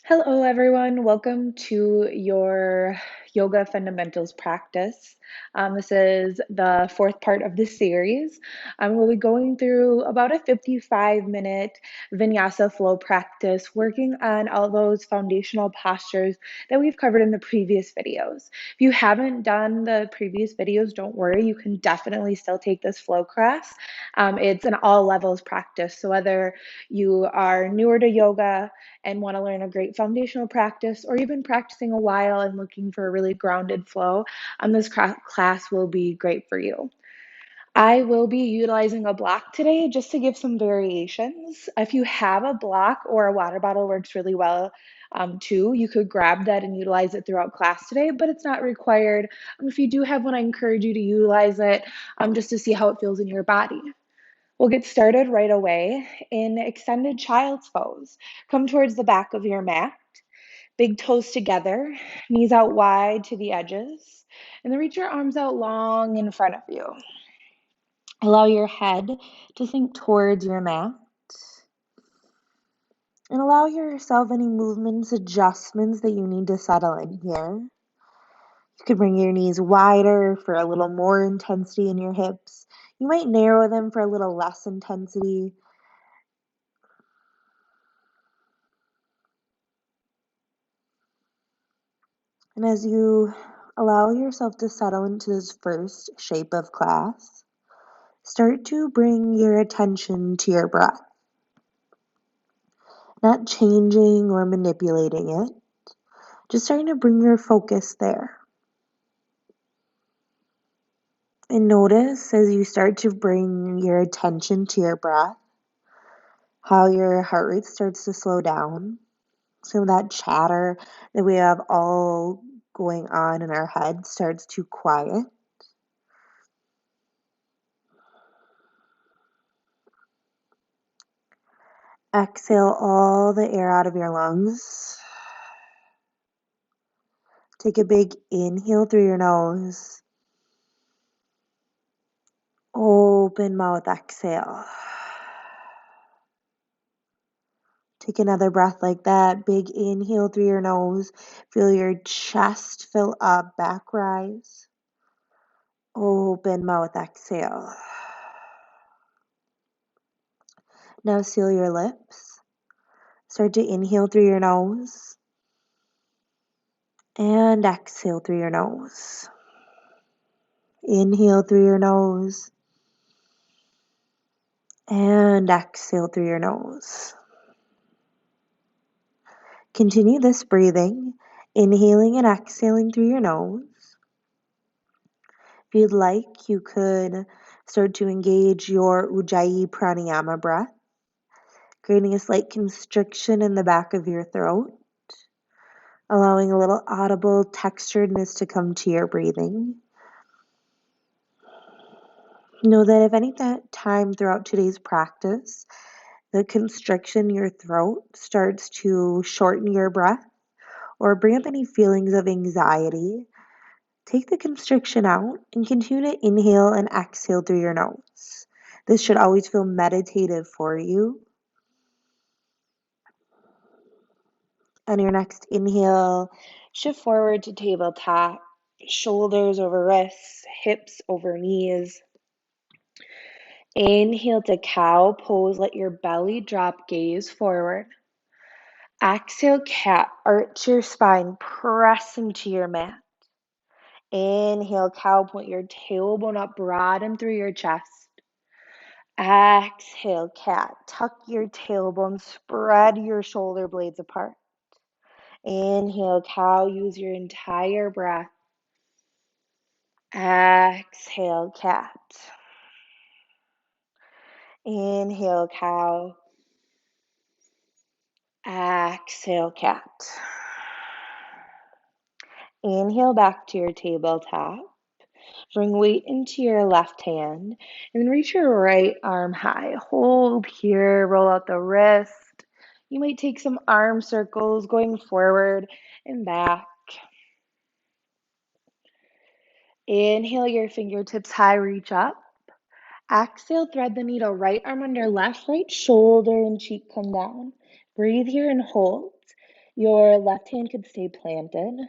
Hello, everyone. Welcome to your yoga fundamentals practice. This is the fourth part of the series. We'll be going through about a 55-minute Vinyasa flow practice, working on all those foundational postures that we've covered in the previous videos. If you haven't done the previous videos, don't worry. You can definitely still take this flow class. It's an all levels practice. So whether you are newer to yoga, and want to learn a great foundational practice, or you've been practicing a while and looking for a really grounded flow, this class will be great for you. I will be utilizing a block today just to give some variations. If you have a block or a water bottle, works really well too. You could grab that and utilize it throughout class today, but it's not required. If you do have one, I encourage you to utilize it just to see how it feels in your body. We'll get started right away in extended child's pose. Come towards the back of your mat, big toes together, knees out wide to the edges, and then reach your arms out long in front of you. Allow your head to sink towards your mat. And allow yourself any movements, adjustments that you need to settle in here. You could bring your knees wider for a little more intensity in your hips. You might narrow them for a little less intensity. And as you allow yourself to settle into this first shape of class, start to bring your attention to your breath. Not changing or manipulating it, just starting to bring your focus there. And notice as you start to bring your attention to your breath, how your heart rate starts to slow down. Some of that chatter that we have all going on in our head starts to quiet. Exhale all the air out of your lungs. Take a big inhale through your nose. Open mouth, exhale. Take another breath like that. Big inhale through your nose. Feel your chest fill up, back rise. Open mouth, exhale. Now seal your lips. Start to inhale through your nose. And exhale through your nose. Inhale through your nose. And exhale through your nose. Continue this breathing, inhaling and exhaling through your nose. If you'd like, you could start to engage your Ujjayi pranayama breath, creating a slight constriction in the back of your throat, allowing a little audible texturedness to come to your breathing. Know that if any time throughout today's practice, the constriction in your throat starts to shorten your breath or bring up any feelings of anxiety, take the constriction out and continue to inhale and exhale through your nose. This should always feel meditative for you. On your next inhale, shift forward to tabletop, shoulders over wrists, hips over knees. Inhale to cow pose, let your belly drop, gaze forward. Exhale, cat, arch your spine, press into your mat. Inhale, cow, point your tailbone up, broaden through your chest. Exhale, cat, tuck your tailbone, spread your shoulder blades apart. Inhale, cow, use your entire breath. Exhale, cat. Inhale, cow. Exhale, cat. Inhale back to your tabletop. Bring weight into your left hand and then reach your right arm high. Hold here, roll out the wrist. You might take some arm circles going forward and back. Inhale your fingertips high, reach up. Exhale, thread the needle, right arm under left, right shoulder and cheek come down. Breathe here and hold. Your left hand could stay planted.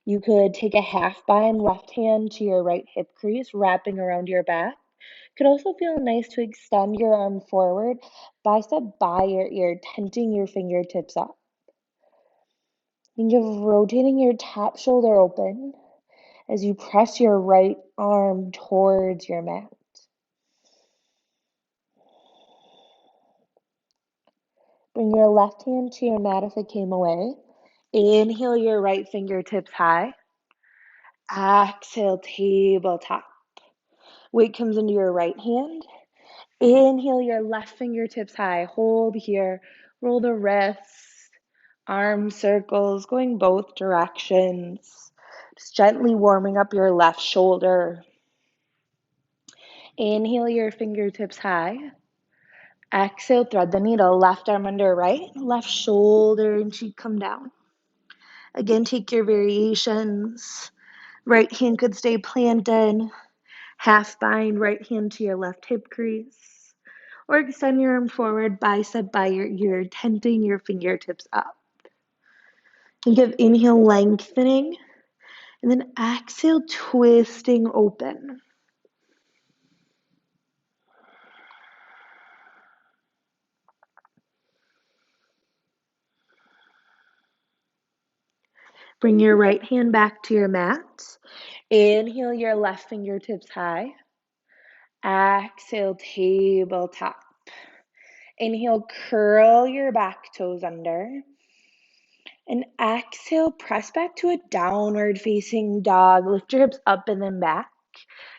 You could take a half bind left hand to your right hip crease, wrapping around your back. Could also feel nice to extend your arm forward, bicep by your ear, tenting your fingertips up. Think of rotating your top shoulder open as you press your right arm towards your mat. Bring your left hand to your mat if it came away. Inhale your right fingertips high. Exhale, tabletop. Weight comes into your right hand. Inhale your left fingertips high. Hold here. Roll the wrists. Arm circles going both directions. Just gently warming up your left shoulder. Inhale your fingertips high. Exhale, thread the needle. Left arm under right. Left shoulder and cheek come down. Again, take your variations. Right hand could stay planted. Half bind right hand to your left hip crease. Or extend your arm forward, bicep by your ear, tenting your fingertips up. Think of inhale, lengthening, and then exhale, twisting open. Bring your right hand back to your mat. Inhale your left fingertips high. Exhale, tabletop. Inhale, curl your back toes under. And exhale, press back to a downward facing dog. Lift your hips up and then back.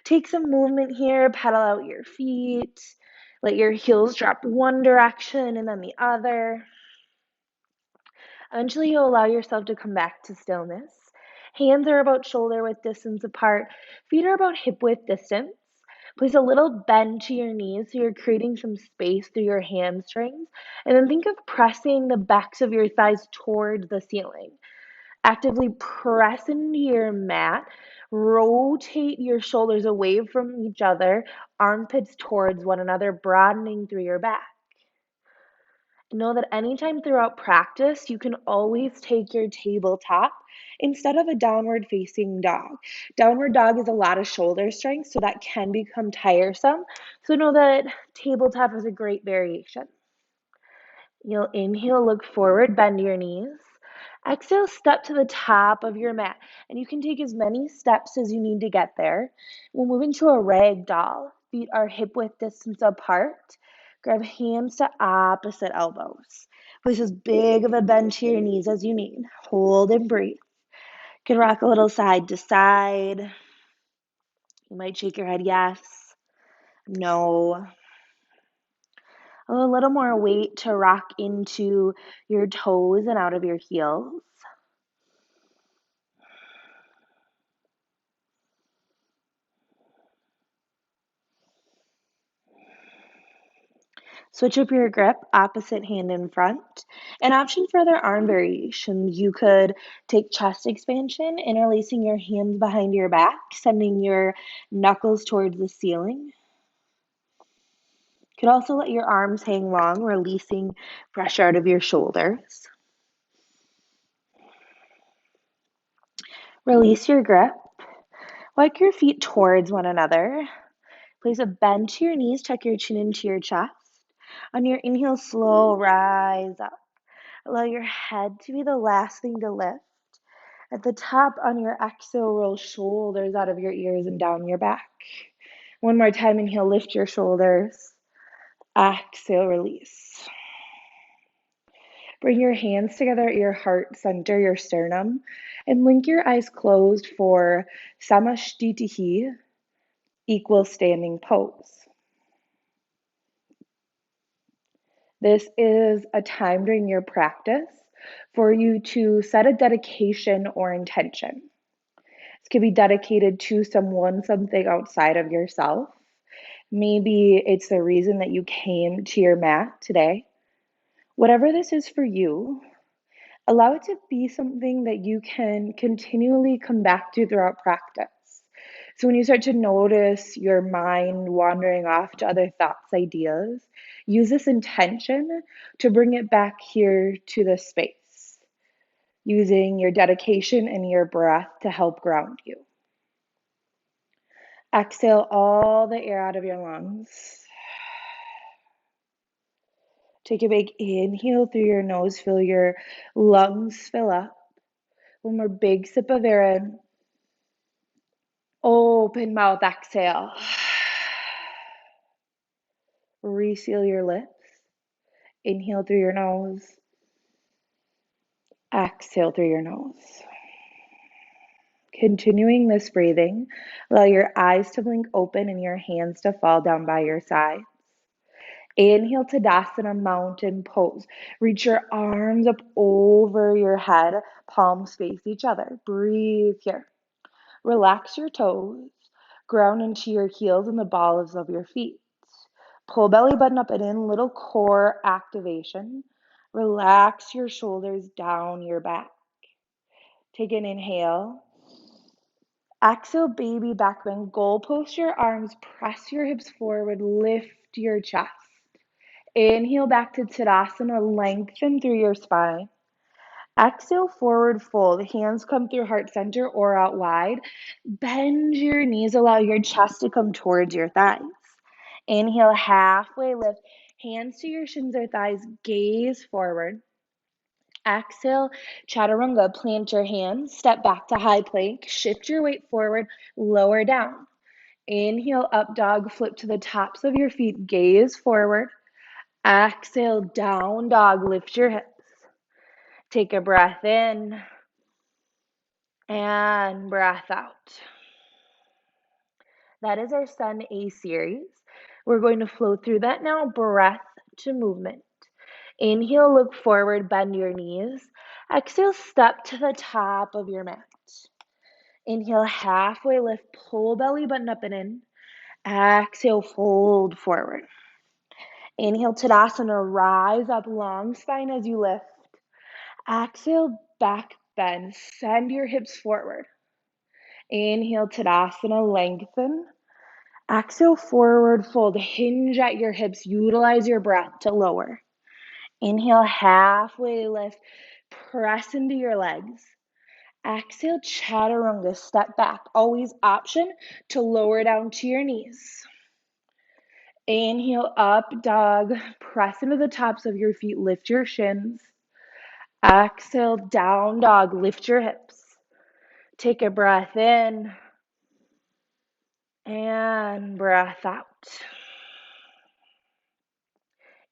Take some movement here, pedal out your feet. Let your heels drop one direction and then the other. Eventually, you'll allow yourself to come back to stillness. Hands are about shoulder width distance apart. Feet are about hip width distance. Place a little bend to your knees so you're creating some space through your hamstrings. And then think of pressing the backs of your thighs towards the ceiling. Actively press into your mat. Rotate your shoulders away from each other, armpits towards one another, broadening through your back. Know that anytime throughout practice, you can always take your tabletop instead of a downward facing dog. Downward dog is a lot of shoulder strength, so that can become tiresome. So know that tabletop is a great variation. You'll inhale, look forward, bend your knees. Exhale, step to the top of your mat. And you can take as many steps as you need to get there. We'll move into a rag doll. Feet are hip width distance apart. Grab hands to opposite elbows. Place as big of a bend to your knees as you need. Hold and breathe. You can rock a little side to side. You might shake your head yes, no. A little more weight to rock into your toes and out of your heels. Switch up your grip, opposite hand in front. An option for other arm variations, you could take chest expansion, interlacing your hands behind your back, sending your knuckles towards the ceiling. You could also let your arms hang long, releasing pressure out of your shoulders. Release your grip. Walk your feet towards one another. Place a bend to your knees, tuck your chin into your chest. On your inhale, slow rise up. Allow your head to be the last thing to lift. At the top, on your exhale, roll shoulders out of your ears and down your back. One more time, inhale, lift your shoulders. Exhale, release. Bring your hands together at your heart center, your sternum, and link your eyes closed for Samasthiti, equal standing pose. This is a time during your practice for you to set a dedication or intention. This could be dedicated to someone, something outside of yourself. Maybe it's the reason that you came to your mat today. Whatever this is for you, allow it to be something that you can continually come back to throughout practice. So when you start to notice your mind wandering off to other thoughts, ideas, use this intention to bring it back here to this space. using your dedication and your breath to help ground you. Exhale all the air out of your lungs. Take a big inhale through your nose, feel your lungs fill up. One more big sip of air in. Open mouth, exhale. Reseal your lips. Inhale through your nose. Exhale through your nose. Continuing this breathing, allow your eyes to blink open and your hands to fall down by your sides. Inhale, Tadasana, mountain pose. Reach your arms up over your head, palms face each other. Breathe here. Relax your toes. Ground into your heels and the balls of your feet. Pull belly button up and in, little core activation. Relax your shoulders down your back. Take an inhale. Exhale, baby back bend. Goal post your arms, press your hips forward, lift your chest. Inhale back to Tadasana, lengthen through your spine. Exhale, forward fold. Hands come through heart center or out wide. Bend your knees, allow your chest to come towards your thighs. Inhale, halfway lift. Hands to your shins or thighs, gaze forward. Exhale, chaturanga, plant your hands, step back to high plank, shift your weight forward, lower down. Inhale, up dog, flip to the tops of your feet, gaze forward. Exhale, down dog, lift your hips. Take a breath in and breath out. That is our Sun A series. We're going to flow through that now, breath to movement. Inhale, look forward, bend your knees. Exhale, step to the top of your mat. Inhale, halfway lift, pull belly button up and in. Exhale, fold forward. Inhale, Tadasana, rise up, long spine as you lift. Exhale, back bend, send your hips forward. Inhale, Tadasana, lengthen. Exhale, forward fold, hinge at your hips, utilize your breath to lower. Inhale, halfway lift, press into your legs. Exhale, chaturanga, step back. Always option to lower down to your knees. Inhale, up dog, press into the tops of your feet, lift your shins. Exhale, down dog, lift your hips. Take a breath in and breath out.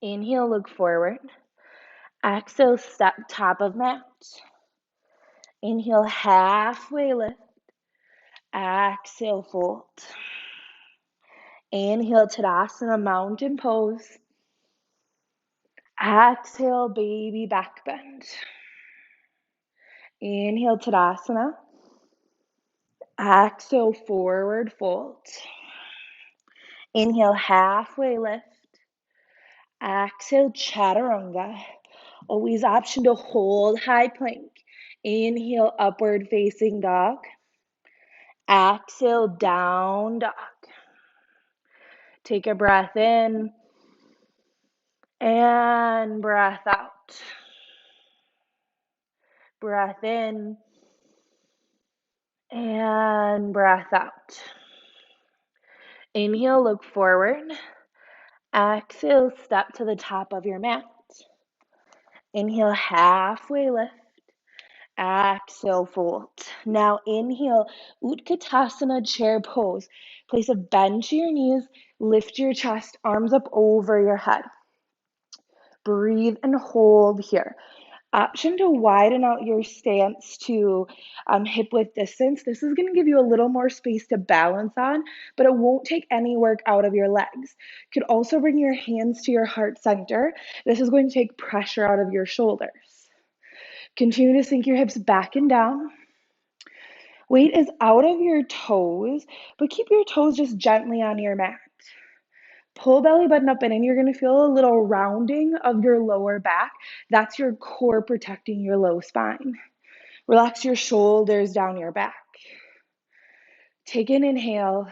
Inhale, look forward. Exhale, step top of mat. Inhale, halfway lift. Exhale, fold. Inhale, Tadasana, mountain pose. Exhale, baby back bend. Inhale, Tadasana. Exhale, forward fold. Inhale, halfway lift. Exhale, chaturanga. Always option to hold high plank. Inhale, upward facing dog. Exhale, down dog. Take a breath in and breath out. Breath in and breath out. Inhale, look forward. Exhale, step to the top of your mat. Inhale, halfway lift. Exhale, fold. Now inhale, Utkatasana, chair pose. Place a bend to your knees, lift your chest, arms up over your head. Breathe and hold here. Option to widen out your stance to hip width distance. This is going to give you a little more space to balance on, but it won't take any work out of your legs. You could also bring your hands to your heart center. This is going to take pressure out of your shoulders. Continue to sink your hips back and down. Weight is out of your toes, but keep your toes just gently on your mat. Pull belly button up and you're going to feel a little rounding of your lower back. That's your core protecting your low spine. Relax your shoulders down your back. Take an inhale.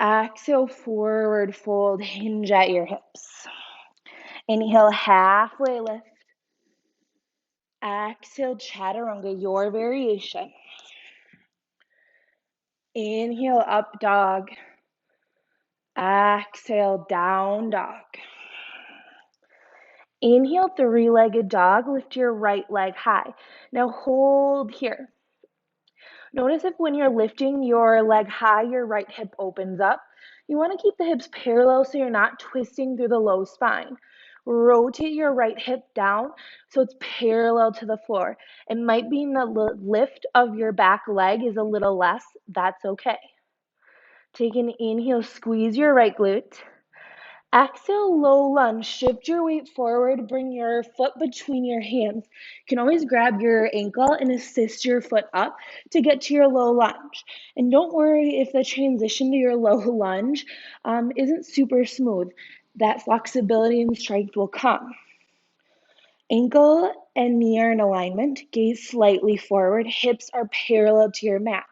Exhale, forward fold, hinge at your hips. Inhale, halfway lift. Exhale, chaturanga, your variation. Inhale, up dog. Exhale, down dog. Inhale, three-legged dog. Lift your right leg high. Now hold here. Notice if when you're lifting your leg high, your right hip opens up. You want to keep the hips parallel so you're not twisting through the low spine. Rotate your right hip down so it's parallel to the floor. It might mean the lift of your back leg is a little less. That's okay. Take an inhale, squeeze your right glute. Exhale, low lunge. Shift your weight forward. Bring your foot between your hands. You can always grab your ankle and assist your foot up to get to your low lunge. And don't worry if the transition to your low lunge isn't super smooth. That flexibility and strength will come. Ankle and knee are in alignment. Gaze slightly forward. Hips are parallel to your mat.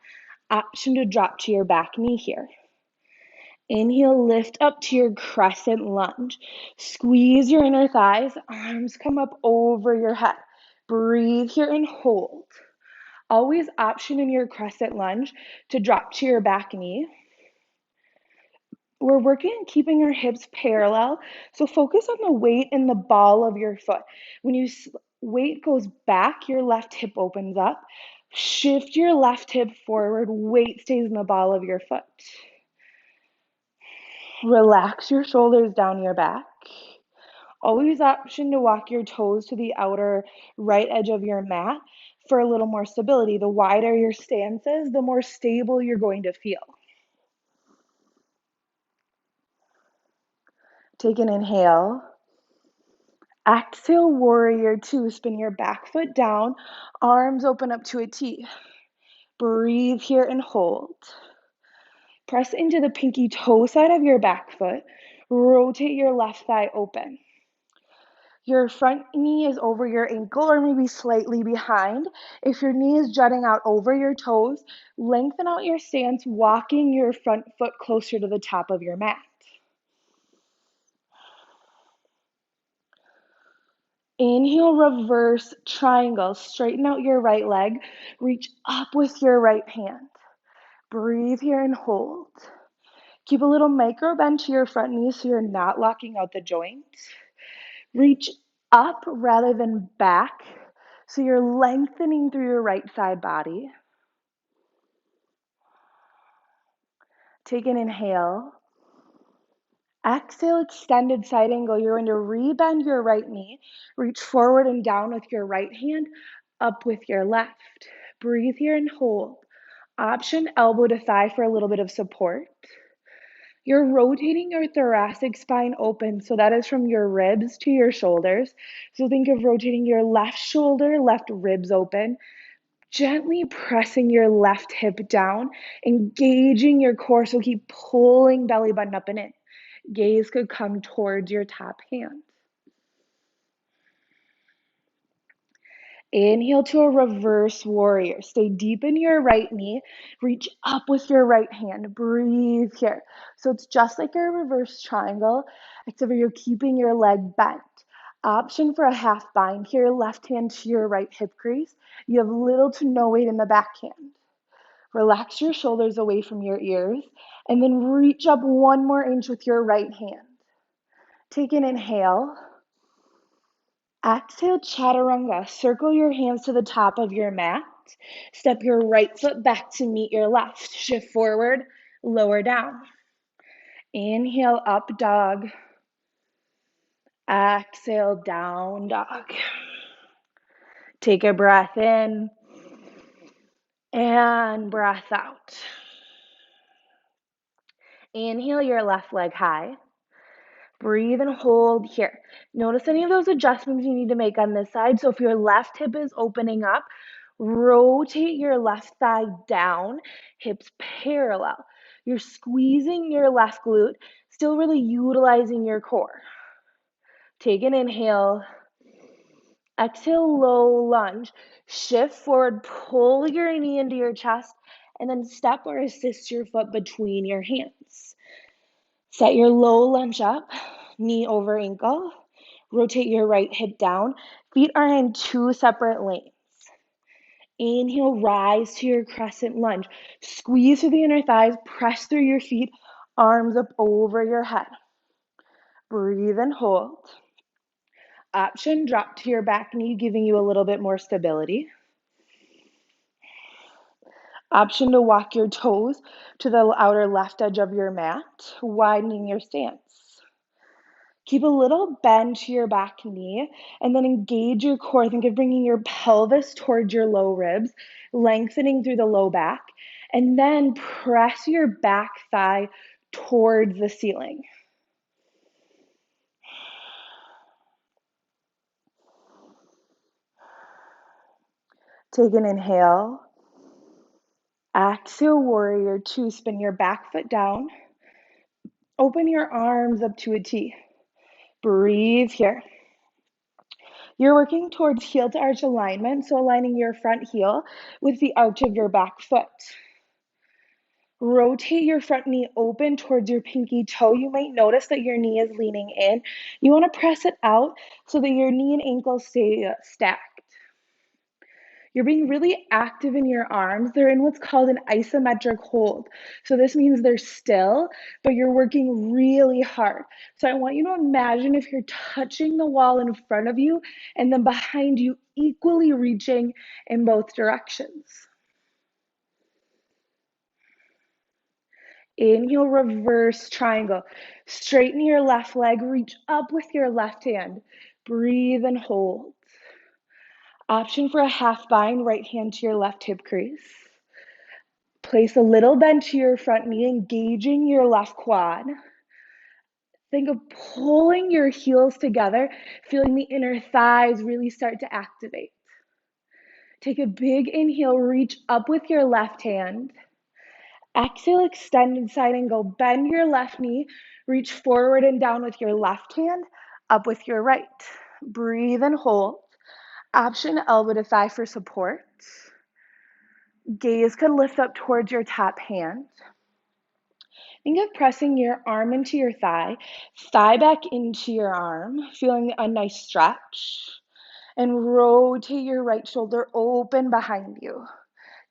Option to drop to your back knee here. Inhale, lift up to your crescent lunge. Squeeze your inner thighs, arms come up over your head. Breathe here and hold. Always option in your crescent lunge to drop to your back knee. We're working on keeping our hips parallel, so focus on the weight in the ball of your foot. When your weight goes back, your left hip opens up. Shift your left hip forward, weight stays in the ball of your foot. Relax your shoulders down your back. Always option to walk your toes to the outer right edge of your mat for a little more stability. The wider your stance is, the more stable you're going to feel. Take an inhale. Exhale, warrior two. Spin your back foot down, arms open up to a T. Breathe here and hold. Press into the pinky toe side of your back foot. Rotate your left thigh open. Your front knee is over your ankle or maybe slightly behind. If your knee is jutting out over your toes, lengthen out your stance, walking your front foot closer to the top of your mat. Inhale, reverse triangle. Straighten out your right leg. Reach up with your right hand. Breathe here and hold. Keep a little micro bend to your front knee so you're not locking out the joint. Reach up rather than back so you're lengthening through your right side body. Take an inhale. Exhale, extended side angle. You're going to rebend your right knee. Reach forward and down with your right hand, up with your left. Breathe here and hold. Option elbow to thigh for a little bit of support. You're rotating your thoracic spine open, so that is from your ribs to your shoulders. So think of rotating your left shoulder, left ribs open, gently pressing your left hip down, engaging your core, so keep pulling belly button up and in. Gaze could come towards your top hand. Inhale to a reverse warrior. Stay deep in your right knee. Reach up with your right hand. Breathe here. So it's just like a reverse triangle, except for you're keeping your leg bent. Option for a half bind here, left hand to your right hip crease. You have little to no weight in the back hand. Relax your shoulders away from your ears, and then reach up 1 more inch with your right hand. Take an inhale. Exhale, chaturanga. Circle your hands to the top of your mat. Step your right foot back to meet your left. Shift forward, lower down. Inhale, up dog. Exhale, down dog. Take a breath in and breath out. Inhale your left leg high. Breathe and hold here. Notice any of those adjustments you need to make on this side. So if your left hip is opening up, rotate your left thigh down, hips parallel. You're squeezing your left glute, still really utilizing your core. Take an inhale. Exhale, low lunge. Shift forward, pull your knee into your chest, and then step or assist your foot between your hands. Set your low lunge up, knee over ankle. Rotate your right hip down. Feet are in two separate lanes. Inhale, rise to your crescent lunge. Squeeze through the inner thighs, press through your feet, arms up over your head. Breathe and hold. Option, drop to your back knee, giving you a little bit more stability. Option to walk your toes to the outer left edge of your mat, widening your stance. Keep a little bend to your back knee and then engage your core. Think of bringing your pelvis towards your low ribs, lengthening through the low back, and then press your back thigh towards the ceiling. Take an inhale. Exhale, warrior two. Spin your back foot down. Open your arms up to a T. Breathe here. You're working towards heel to arch alignment, so aligning your front heel with the arch of your back foot. Rotate your front knee open towards your pinky toe. You might notice that your knee is leaning in. You want to press it out so that your knee and ankle stay stacked. You're being really active in your arms. They're in what's called an isometric hold. So this means they're still, but you're working really hard. So I want you to imagine if you're touching the wall in front of you and then behind you, equally reaching in both directions. Inhale, reverse triangle. Straighten your left leg, reach up with your left hand. Breathe and hold. Option for a half bind, right hand to your left hip crease. Place a little bend to your front knee, engaging your left quad. Think of pulling your heels together, feeling the inner thighs really start to activate. Take a big inhale, reach up with your left hand. Exhale, extended side angle. Bend your left knee, reach forward and down with your left hand, up with your right. Breathe and hold. Option elbow to thigh for support. Gaze could lift up towards your top hand. Think of pressing your arm into your thigh back into your arm, feeling a nice stretch, and rotate your right shoulder open behind you.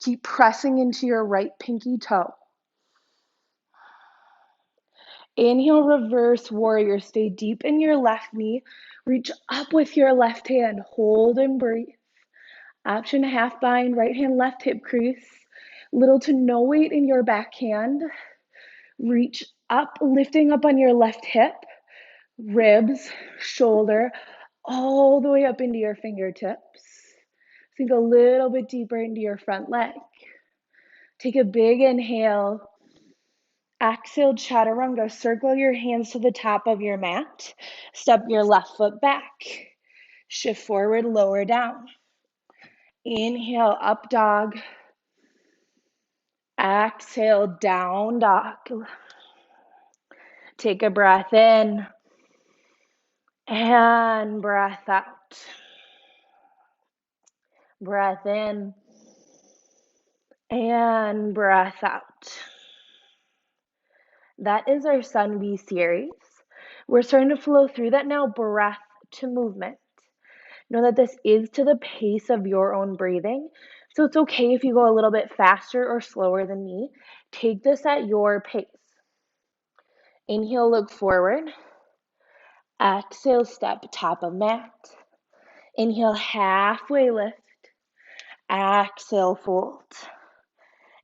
Keep pressing into your right pinky toe. Inhale, reverse warrior. Stay deep in your left knee. Reach up with your left hand. Hold and breathe. Option half bind, right hand, left hip crease. Little to no weight in your back hand. Reach up, lifting up on your left hip, ribs, shoulder, all the way up into your fingertips. Sink a little bit deeper into your front leg. Take a big inhale. Exhale, chaturanga. Circle your hands to the top of your mat. Step your left foot back. Shift forward, lower down. Inhale, up dog. Exhale, down dog. Take a breath in and breath out. Breath in and breath out. That is our Sun B series. We're starting to flow through that now, breath to movement. Know that this is to the pace of your own breathing. So it's okay if you go a little bit faster or slower than me. Take this at your pace. Inhale, look forward. Exhale, step top of mat. Inhale, halfway lift. Exhale, fold.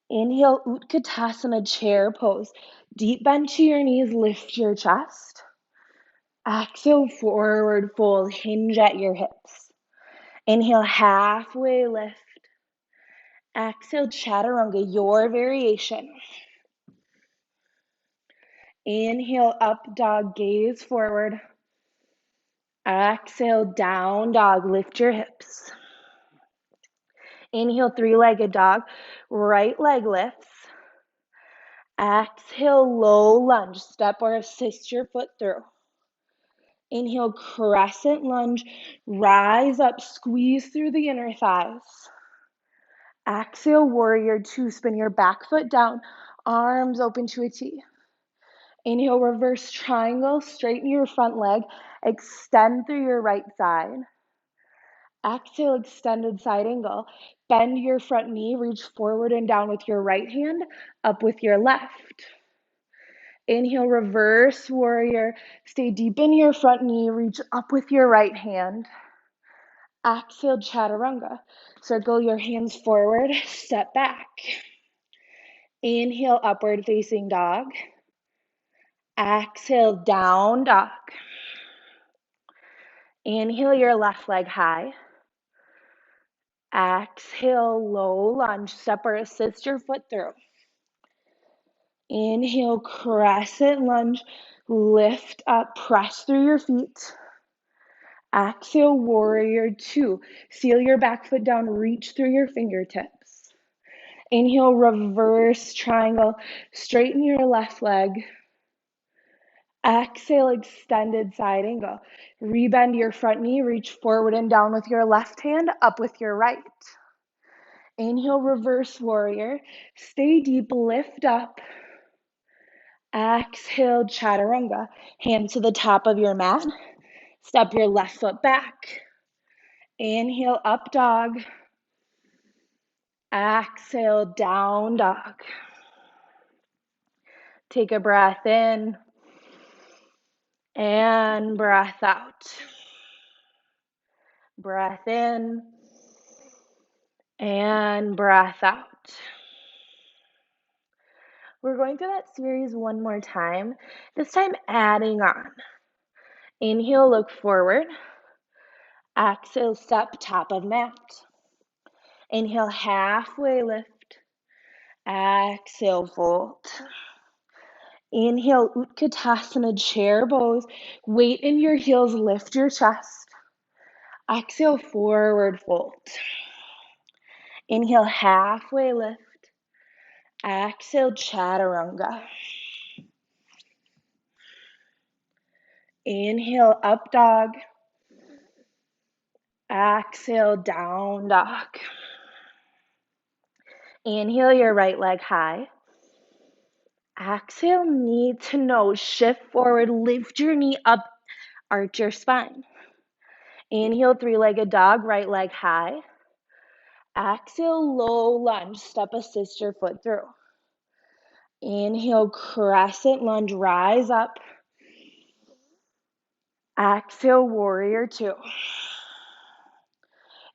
Inhale, Utkatasana, chair pose. Deep bend to your knees, lift your chest. Exhale, forward fold, hinge at your hips. Inhale, halfway lift. Exhale, chaturanga, your variation. Inhale, up dog, gaze forward. Exhale, down dog, lift your hips. Inhale, three-legged dog, right leg lifts. Exhale, low lunge, step or assist your foot through. Inhale, crescent lunge, rise up, squeeze through the inner thighs. Exhale, warrior two, spin your back foot down, arms open to a T. Inhale, reverse triangle, straighten your front leg, extend through your right side. Exhale, extended side angle. Bend your front knee, reach forward and down with your right hand, up with your left. Inhale, reverse warrior. Stay deep in your front knee, reach up with your right hand. Exhale, chaturanga. Circle your hands forward, step back. Inhale, upward facing dog. Exhale, down dog. Inhale your left leg high. Exhale, low lunge. Step or assist your foot through. Inhale, crescent lunge. Lift up, press through your feet. Exhale, warrior two. Seal your back foot down, reach through your fingertips. Inhale, reverse triangle. Straighten your left leg. Exhale, extended side angle. Rebend your front knee, reach forward and down with your left hand, up with your right. Inhale, reverse warrior. Stay deep, lift up. Exhale, chaturanga. Hands to the top of your mat. Step your left foot back. Inhale, up dog. Exhale, down dog. Take a breath in and breath out. Breath in and breath out. We're going through that series one more time, this time adding on. Inhale, look forward. Exhale, step top of mat. Inhale, halfway lift. Exhale, fold. Inhale, Utkatasana, chair pose. Weight in your heels, lift your chest. Exhale, forward fold. Inhale, halfway lift. Exhale, chaturanga. Inhale, up dog. Exhale, down dog. Inhale your right leg high. Exhale, knee to nose. Shift forward, lift your knee up, arch your spine. Inhale, three-legged dog, right leg high. Exhale, low lunge, step assist your foot through. Inhale, crescent lunge, rise up. Exhale, warrior two.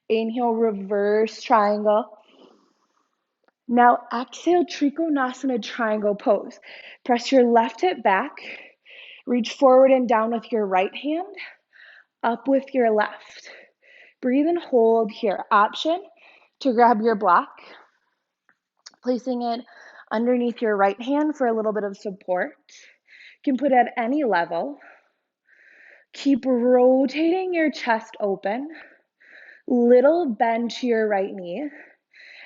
Inhale, reverse triangle. Now exhale, Trikonasana triangle pose. Press your left hip back. Reach forward and down with your right hand, up with your left. Breathe and hold here. Option to grab your block, placing it underneath your right hand for a little bit of support. You can put it at any level. Keep rotating your chest open. Little bend to your right knee.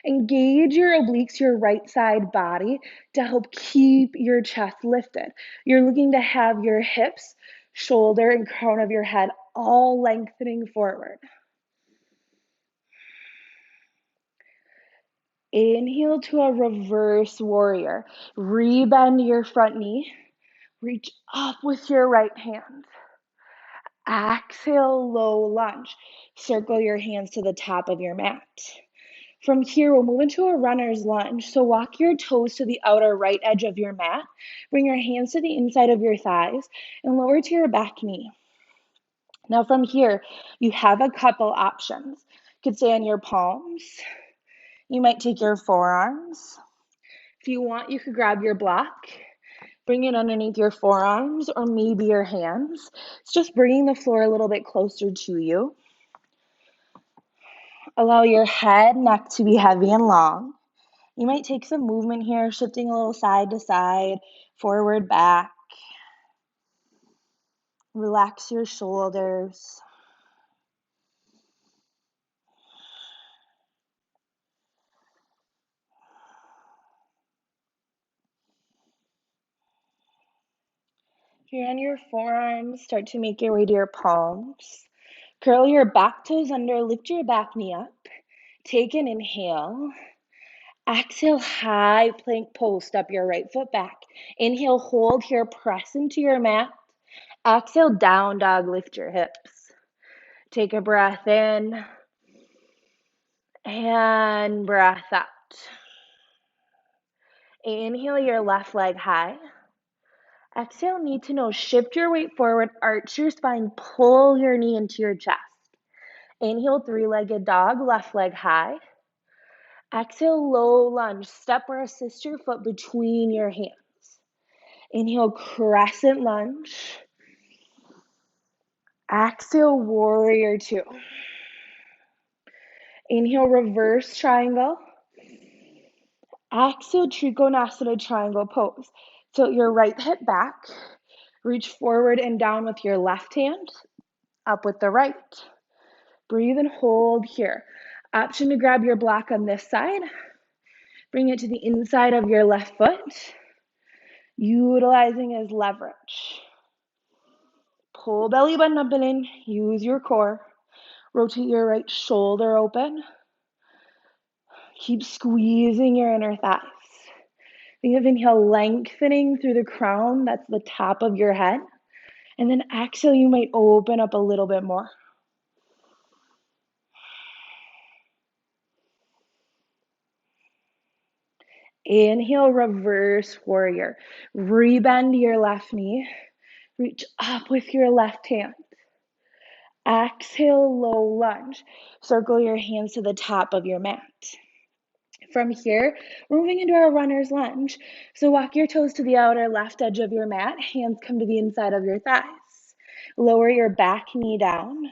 Engage your obliques, your right side body, to help keep your chest lifted. You're looking to have your hips, shoulder, and crown of your head all lengthening forward. Inhale to a reverse warrior. Rebend your front knee. Reach up with your right hand. Exhale, low lunge. Circle your hands to the top of your mat. From here, we'll move into a runner's lunge. So walk your toes to the outer right edge of your mat. Bring your hands to the inside of your thighs and lower to your back knee. Now from here, you have a couple options. You could stay on your palms. You might take your forearms. If you want, you could grab your block, bring it underneath your forearms or maybe your hands. It's just bringing the floor a little bit closer to you. Allow your head, neck to be heavy and long. You might take some movement here, shifting a little side to side, forward, back. Relax your shoulders. If you're on your forearms, start to make your way to your palms. Curl your back toes under, lift your back knee up. Take an inhale. Exhale, high plank pose. Step your right foot back. Inhale, hold here, press into your mat. Exhale, down dog, lift your hips. Take a breath in And breath out. Inhale your left leg high. Exhale, need to know, shift your weight forward, arch your spine, pull your knee into your chest. Inhale, three-legged dog, left leg high. Exhale, low lunge, step or assist your foot between your hands. Inhale, crescent lunge. Exhale, warrior two. Inhale, reverse triangle. Exhale, Trikonasana triangle pose. Tilt your right hip back. Reach forward and down with your left hand, up with the right. Breathe and hold here. Option to grab your block on this side. Bring it to the inside of your left foot, utilizing as leverage. Pull belly button up and in. Use your core. Rotate your right shoulder open. Keep squeezing your inner thighs. Think of inhale, lengthening through the crown. That's the top of your head. And then exhale, you might open up a little bit more. Inhale, reverse warrior. Rebend your left knee. Reach up with your left hand. Exhale, low lunge. Circle your hands to the top of your mat. From here, we're moving into our runner's lunge. So walk your toes to the outer left edge of your mat. Hands come to the inside of your thighs. Lower your back knee down.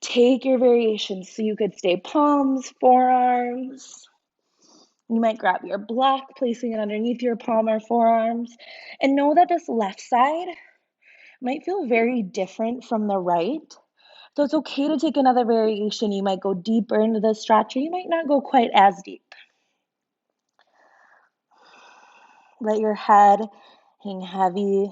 Take your variations. So you could stay palms, forearms. You might grab your block, placing it underneath your palm or forearms. And know that this left side might feel very different from the right. So it's okay to take another variation. You might go deeper into the stretch, or you might not go quite as deep. Let your head hang heavy.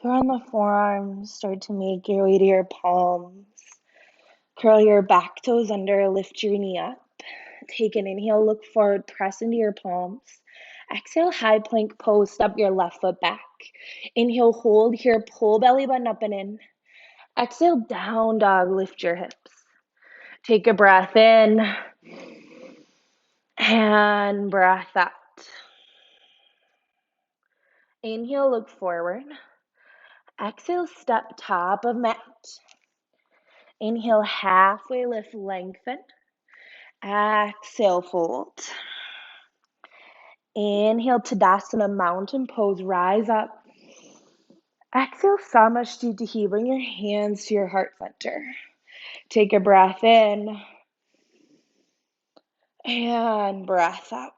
Here on the forearms, start to make your way to your palms. Curl your back toes under, lift your knee up. Take an inhale, look forward, press into your palms. Exhale, high plank pose, step your left foot back. Inhale, hold here, pull belly button up and in. Exhale, down dog, lift your hips. Take a breath in and breath out. Inhale, look forward. Exhale, step top of mat. Inhale, halfway lift, lengthen. Exhale, fold. Inhale, Tadasana, mountain pose, rise up. Exhale, Samashtihi, bring your hands to your heart center. Take a breath in and breath out.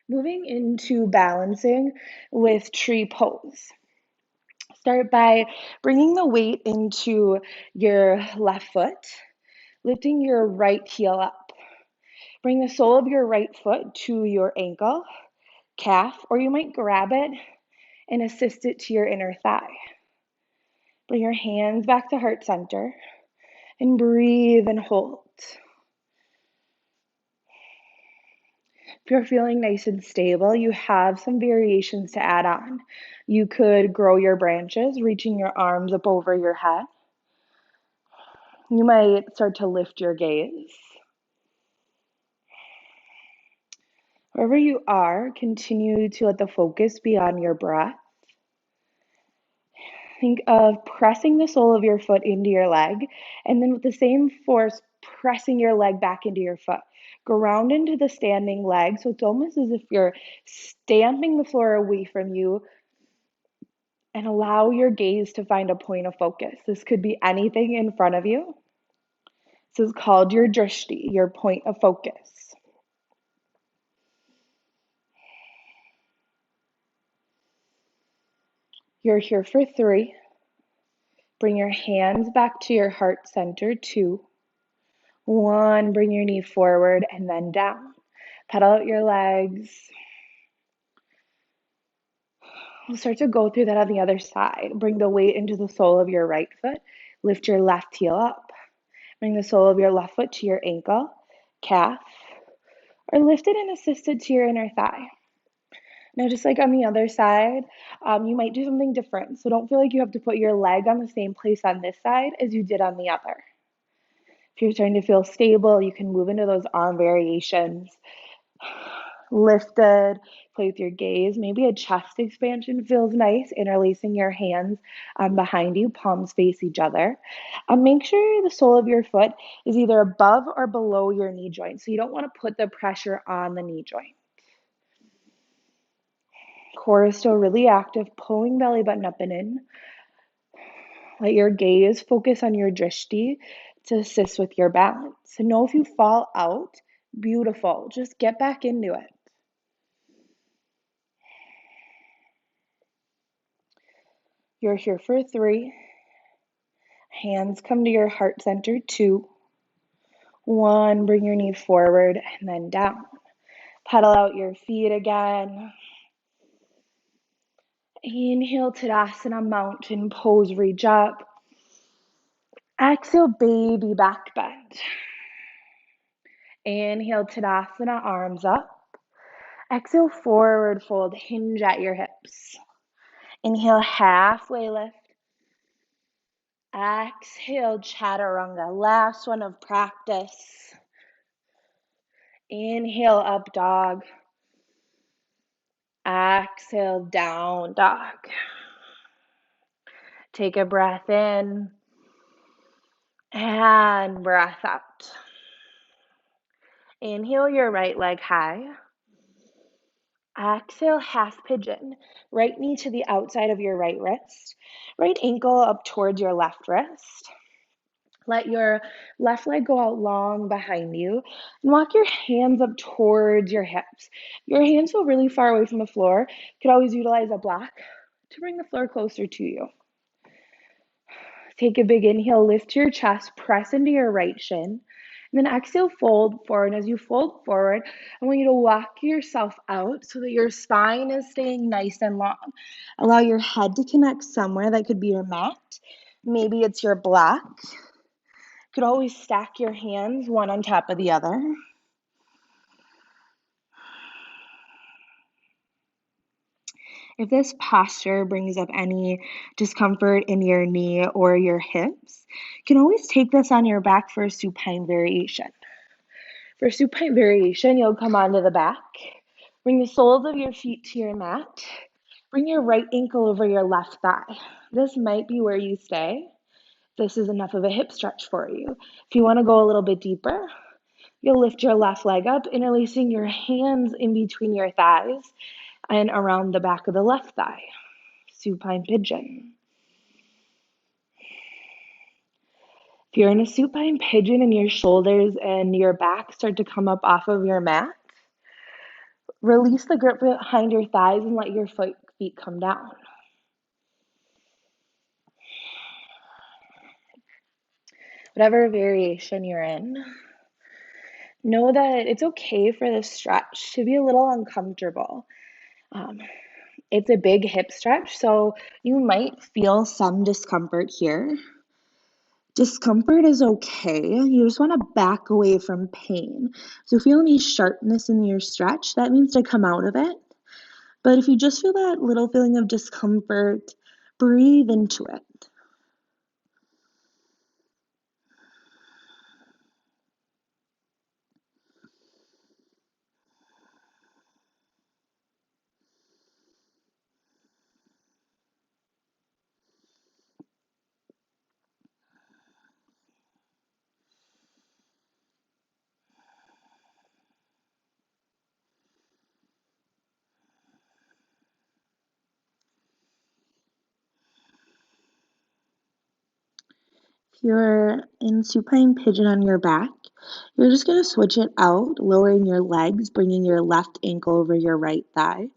Moving into balancing with tree pose. Start by bringing the weight into your left foot, lifting your right heel up. Bring the sole of your right foot to your ankle, calf, or you might grab it and assist it to your inner thigh. Bring your hands back to heart center and breathe and hold. If you're feeling nice and stable, you have some variations to add on. You could grow your branches, reaching your arms up over your head. You might start to lift your gaze. Wherever you are, continue to let the focus be on your breath. Think of pressing the sole of your foot into your leg, and then with the same force, pressing your leg back into your foot. Ground into the standing leg, so it's almost as if you're stamping the floor away from you, and allow your gaze to find a point of focus. This could be anything in front of you. This is called your drishti, your point of focus. You're here for 3. Bring your hands back to your heart center. 2. 1, bring your knee forward and then down. Pedal out your legs. We'll start to go through that on the other side. Bring the weight into the sole of your right foot. Lift your left heel up. Bring the sole of your left foot to your ankle, calf, or lifted and assisted to your inner thigh. Now, just like on the other side, you might do something different. So don't feel like you have to put your leg on the same place on this side as you did on the other. If you're starting to feel stable, you can move into those arm variations. Lifted, play with your gaze. Maybe a chest expansion feels nice, interlacing your hands behind you, palms face each other. Make sure the sole of your foot is either above or below your knee joint. So you don't want to put the pressure on the knee joint. Core is still really active, pulling belly button up and in. Let your gaze focus on your drishti to assist with your balance. So know if you fall out, beautiful. Just get back into it. You're here for 3. Hands come to your heart center, 2. 1, bring your knee forward and then down. Pedal out your feet again. Inhale, Tadasana, mountain pose, reach up. Exhale, baby back bend. Inhale, Tadasana, arms up. Exhale, forward fold, hinge at your hips. Inhale, halfway lift. Exhale, chaturanga. Last one of practice. Inhale, up dog. Exhale, down dog. Take a breath in and breath out. Inhale your right leg high. Exhale, half pigeon. Right knee to the outside of your right wrist. Right ankle up towards your left wrist. Let your left leg go out long behind you and walk your hands up towards your hips. Your hands feel really far away from the floor. You could always utilize a block to bring the floor closer to you. Take a big inhale, lift your chest, press into your right shin. And then exhale, fold forward. And as you fold forward, I want you to walk yourself out so that your spine is staying nice and long. Allow your head to connect somewhere. That could be your mat. Maybe it's your block. You could always stack your hands one on top of the other. If this posture brings up any discomfort in your knee or your hips, you can always take this on your back for a supine variation. For supine variation, you'll come onto the back. Bring the soles of your feet to your mat. Bring your right ankle over your left thigh. This might be where you stay. This is enough of a hip stretch for you. If you want to go a little bit deeper, you'll lift your left leg up, interlacing your hands in between your thighs and around the back of the left thigh. Supine pigeon. If you're in a supine pigeon and your shoulders and your back start to come up off of your mat, release the grip behind your thighs and let your feet come down. Whatever variation you're in, know that it's okay for the stretch to be a little uncomfortable. It's a big hip stretch, so you might feel some discomfort here. Discomfort is okay. You just want to back away from pain. So feel any sharpness in your stretch, that means to come out of it. But if you just feel that little feeling of discomfort, breathe into it. If you're in supine pigeon on your back, you're just going to switch it out, lowering your legs, bringing your left ankle over your right thigh.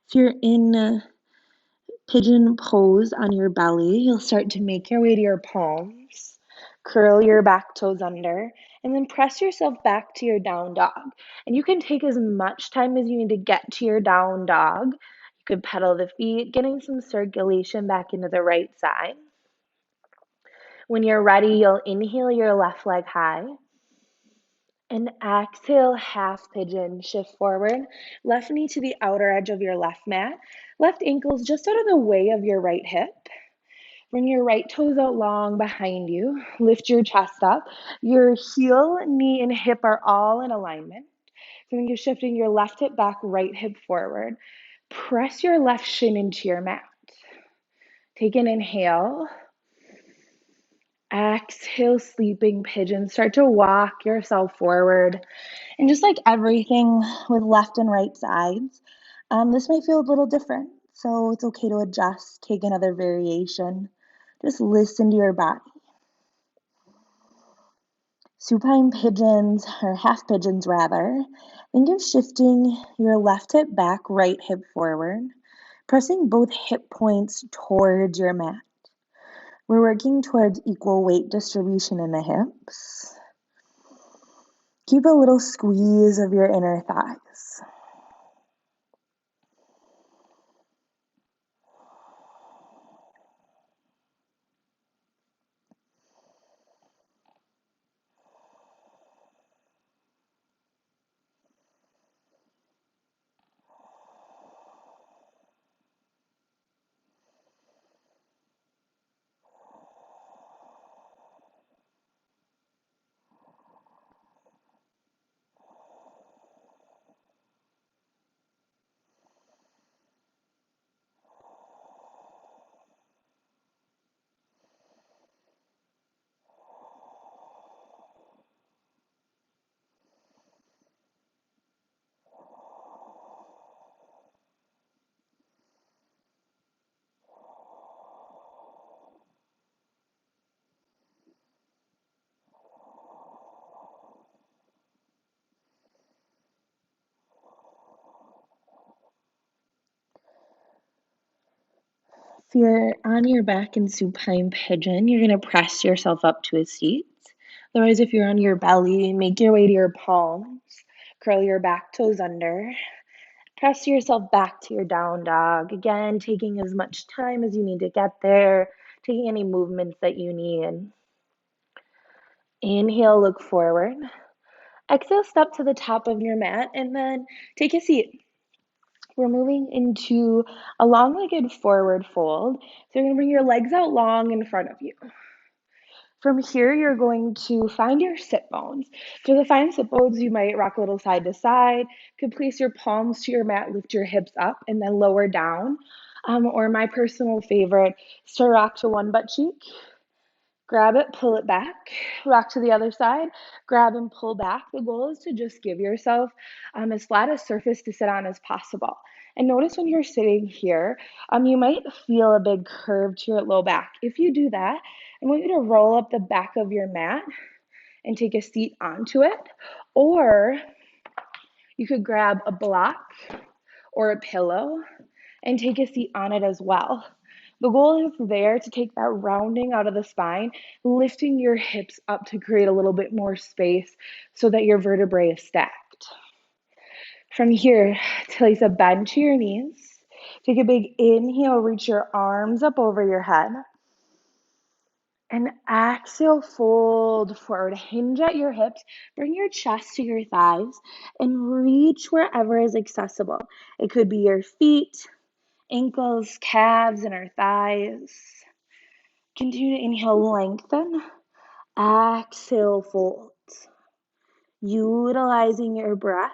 If you're in pigeon pose on your belly, you'll start to make your way to your palms, curl your back toes under, and then press yourself back to your down dog. And you can take as much time as you need to get to your down dog. You could pedal the feet, getting some circulation back into the right side. When you're ready, you'll inhale your left leg high. And exhale, half pigeon, shift forward. Left knee to the outer edge of your left mat. Left ankle's just out of the way of your right hip. Bring your right toes out long behind you. Lift your chest up. Your heel, knee, and hip are all in alignment. So then you're shifting your left hip back, right hip forward. Press your left shin into your mat. Take an inhale. Exhale, sleeping pigeon. Start to walk yourself forward. And just like everything with left and right sides, this might feel a little different. So it's okay to adjust, take another variation. Just listen to your body. Supine pigeons, or half pigeons rather, think of shifting your left hip back, right hip forward, pressing both hip points towards your mat. We're working towards equal weight distribution in the hips. Keep a little squeeze of your inner thighs. If you're on your back in supine pigeon, you're going to press yourself up to a seat. Otherwise, if you're on your belly, make your way to your palms. Curl your back toes under. Press yourself back to your down dog. Again, taking as much time as you need to get there, taking any movements that you need. Inhale, look forward. Exhale, step to the top of your mat and then take a seat. We're moving into a long-legged forward fold. So you're going to bring your legs out long in front of you. From here, you're going to find your sit bones. So to find sit bones, you might rock a little side to side. You could place your palms to your mat, lift your hips up, and then lower down. Or my personal favorite is to rock to one butt cheek, grab it, pull it back, rock to the other side, grab and pull back. The goal is to just give yourself as flat a surface to sit on as possible. And notice when you're sitting here, you might feel a big curve to your low back. If you do that, I want you to roll up the back of your mat and take a seat onto it. Or you could grab a block or a pillow and take a seat on it as well. The goal is there to take that rounding out of the spine, lifting your hips up to create a little bit more space so that your vertebrae is stacked. From here, place a bend to your knees. Take a big inhale, reach your arms up over your head. And exhale, fold forward, hinge at your hips, bring your chest to your thighs, and reach wherever is accessible. It could be your feet, ankles, calves, and our thighs. Continue to inhale, lengthen. Exhale, fold. Utilizing your breath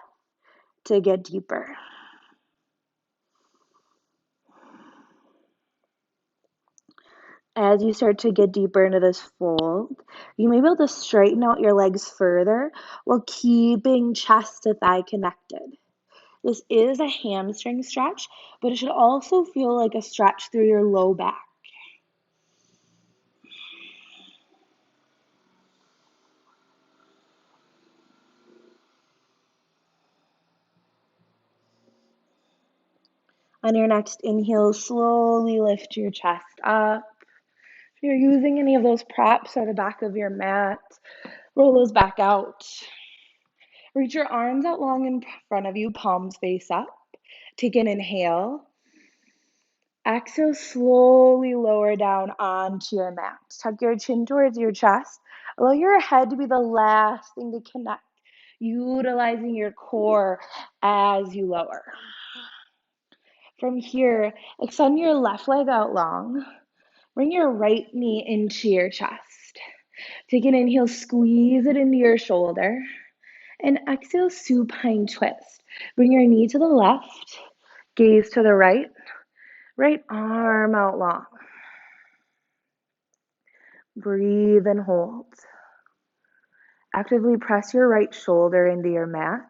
to get deeper. As you start to get deeper into this fold, you may be able to straighten out your legs further while keeping chest to thigh connected. This is a hamstring stretch, but it should also feel like a stretch through your low back. On your next inhale, slowly lift your chest up. If you're using any of those props on the back of your mat, roll those back out. Reach your arms out long in front of you, palms face up. Take an inhale. Exhale, slowly lower down onto your mat. Tuck your chin towards your chest. Allow your head to be the last thing to connect utilizing your core as you lower. From here, extend your left leg out long. Bring your right knee into your chest. Take an inhale, squeeze it into your shoulder. And exhale, supine twist. Bring your knee to the left, gaze to the right, right arm out long. Breathe and hold. Actively press your right shoulder into your mat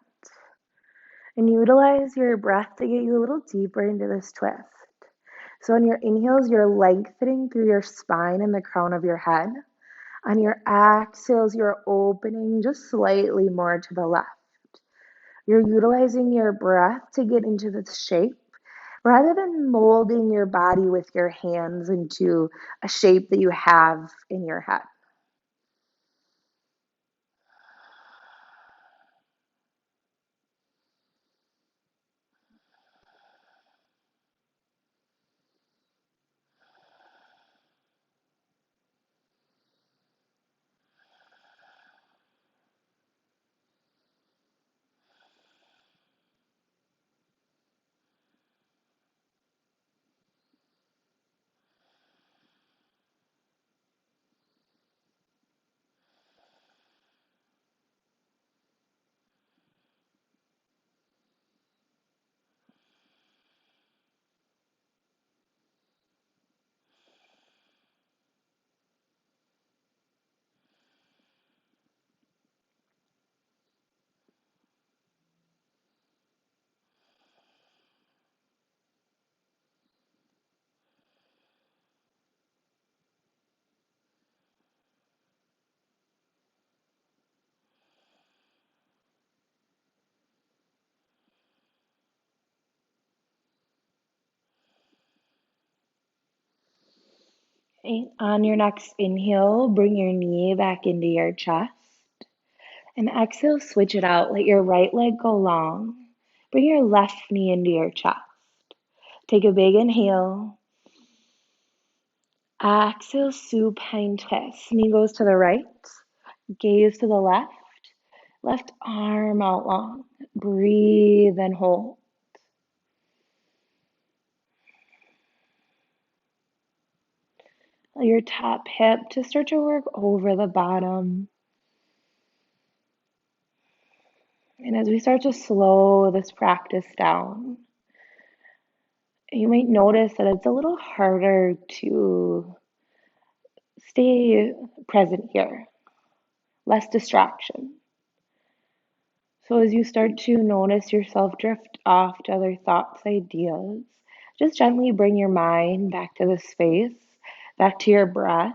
and utilize your breath to get you a little deeper into this twist. So on your inhales, you're lengthening through your spine and the crown of your head. On your exhales, you're opening just slightly more to the left. You're utilizing your breath to get into this shape rather than molding your body with your hands into a shape that you have in your head. Okay. On your next inhale, bring your knee back into your chest. And exhale, switch it out. Let your right leg go long. Bring your left knee into your chest. Take a big inhale. Exhale, supine twist. Knee goes to the right. Gaze to the left. Left arm out long. Breathe and hold. Your top hip to start to work over the bottom. And as we start to slow this practice down, you might notice that it's a little harder to stay present here, less distraction. So as you start to notice yourself drift off to other thoughts, ideas, just gently bring your mind back to the space, back to your breath,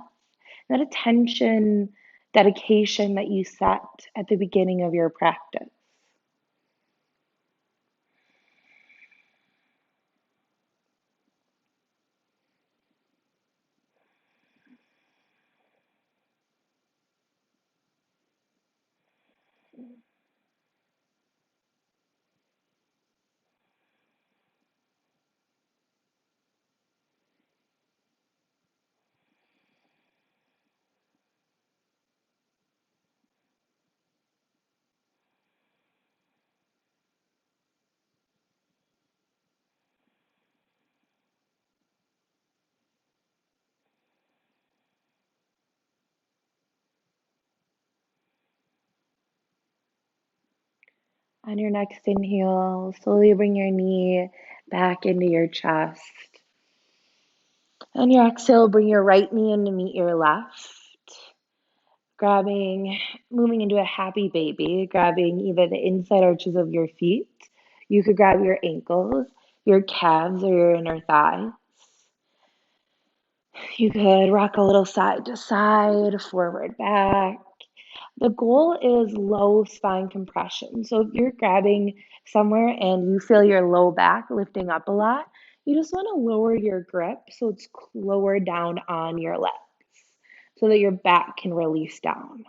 that attention, dedication that you set at the beginning of your practice. On your next inhale, slowly bring your knee back into your chest. On your exhale, bring your right knee in to meet your left. Grabbing, moving into a happy baby, grabbing either the inside arches of your feet. You could grab your ankles, your calves, or your inner thighs. You could rock a little side to side, forward, back. The goal is low spine compression. So if you're grabbing somewhere and you feel your low back lifting up a lot, you just want to lower your grip so it's lower down on your legs so that your back can release down.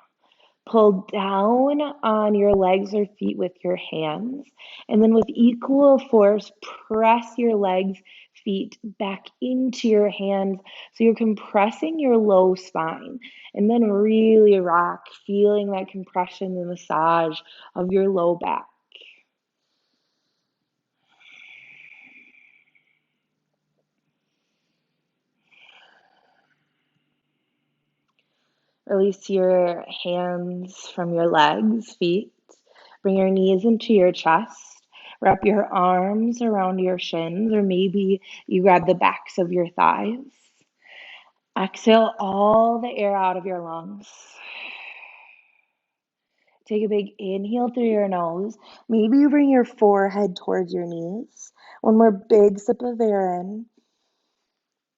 Pull down on your legs or feet with your hands, and then with equal force, press your legs, feet back into your hands. So you're compressing your low spine and then really rock, feeling that compression and massage of your low back. Release your hands from your legs, feet. Bring your knees into your chest. Wrap your arms around your shins, or maybe you grab the backs of your thighs. Exhale all the air out of your lungs. Take a big inhale through your nose. Maybe you bring your forehead towards your knees. One more big sip of air in.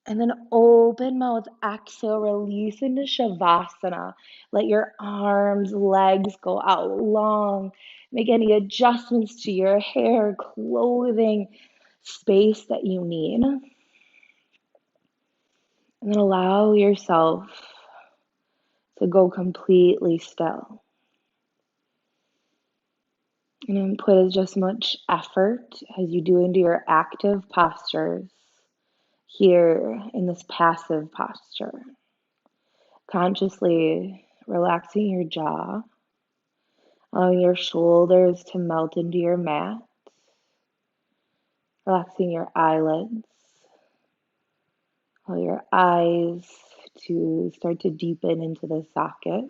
And then open mouth, exhale, release into Shavasana. Let your arms, legs go out long. Make any adjustments to your hair, clothing, space that you need. And then allow yourself to go completely still. And then put as just much effort as you do into your active postures here in this passive posture. Consciously relaxing your jaw, allowing your shoulders to melt into your mat, relaxing your eyelids, allow your eyes to start to deepen into the socket.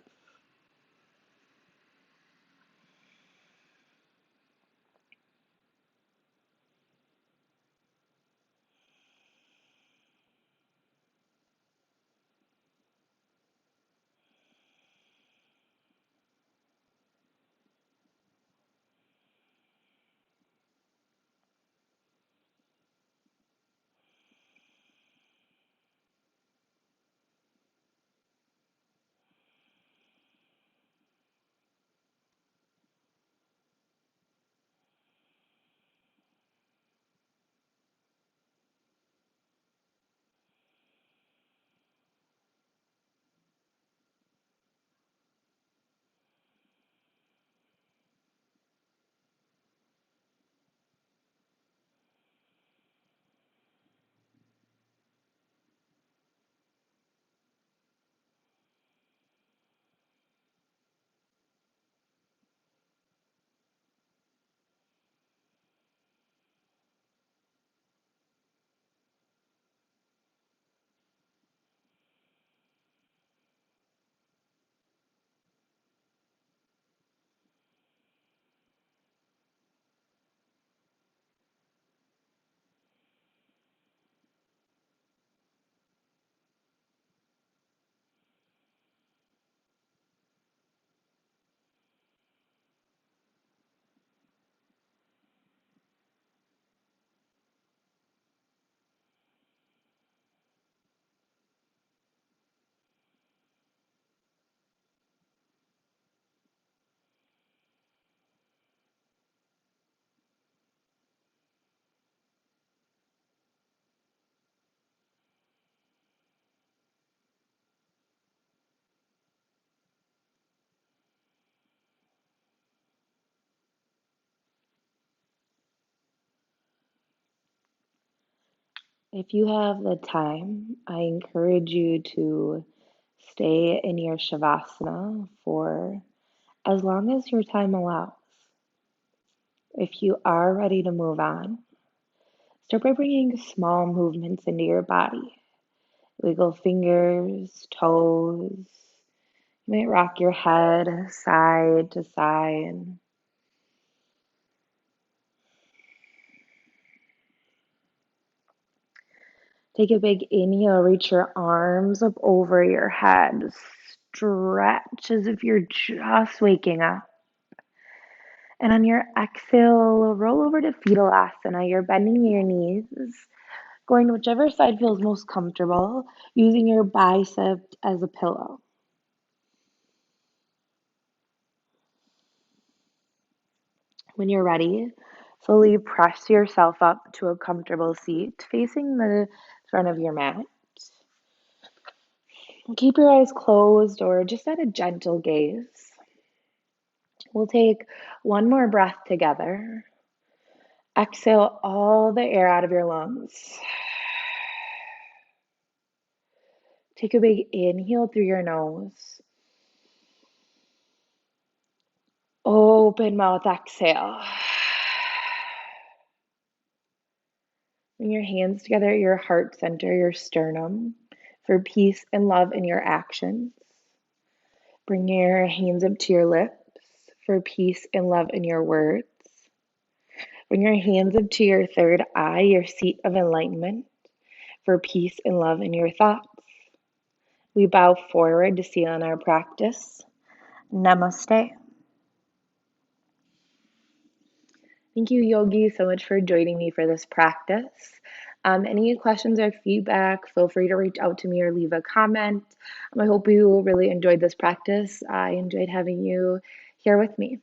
If you have the time, I encourage you to stay in your Shavasana for as long as your time allows. If you are ready to move on, start by bringing small movements into your body. Wiggle fingers, toes. You might rock your head side to side. Take a big inhale, reach your arms up over your head. Stretch as if you're just waking up. And on your exhale, roll over to fetal asana. You're bending your knees, going to whichever side feels most comfortable, using your bicep as a pillow. When you're ready, slowly press yourself up to a comfortable seat facing the front of your mat. Keep your eyes closed or just at a gentle gaze. We'll take one more breath together. Exhale all the air out of your lungs. Take a big inhale through your nose. Open mouth, exhale. Bring your hands together at your heart center, your sternum, for peace and love in your actions. Bring your hands up to your lips for peace and love in your words. Bring your hands up to your third eye, your seat of enlightenment, for peace and love in your thoughts. We bow forward to seal in our practice. Namaste. Thank you, Yogi, so much for joining me for this practice. Any questions or feedback, feel free to reach out to me or leave a comment. I hope you really enjoyed this practice. I enjoyed having you here with me.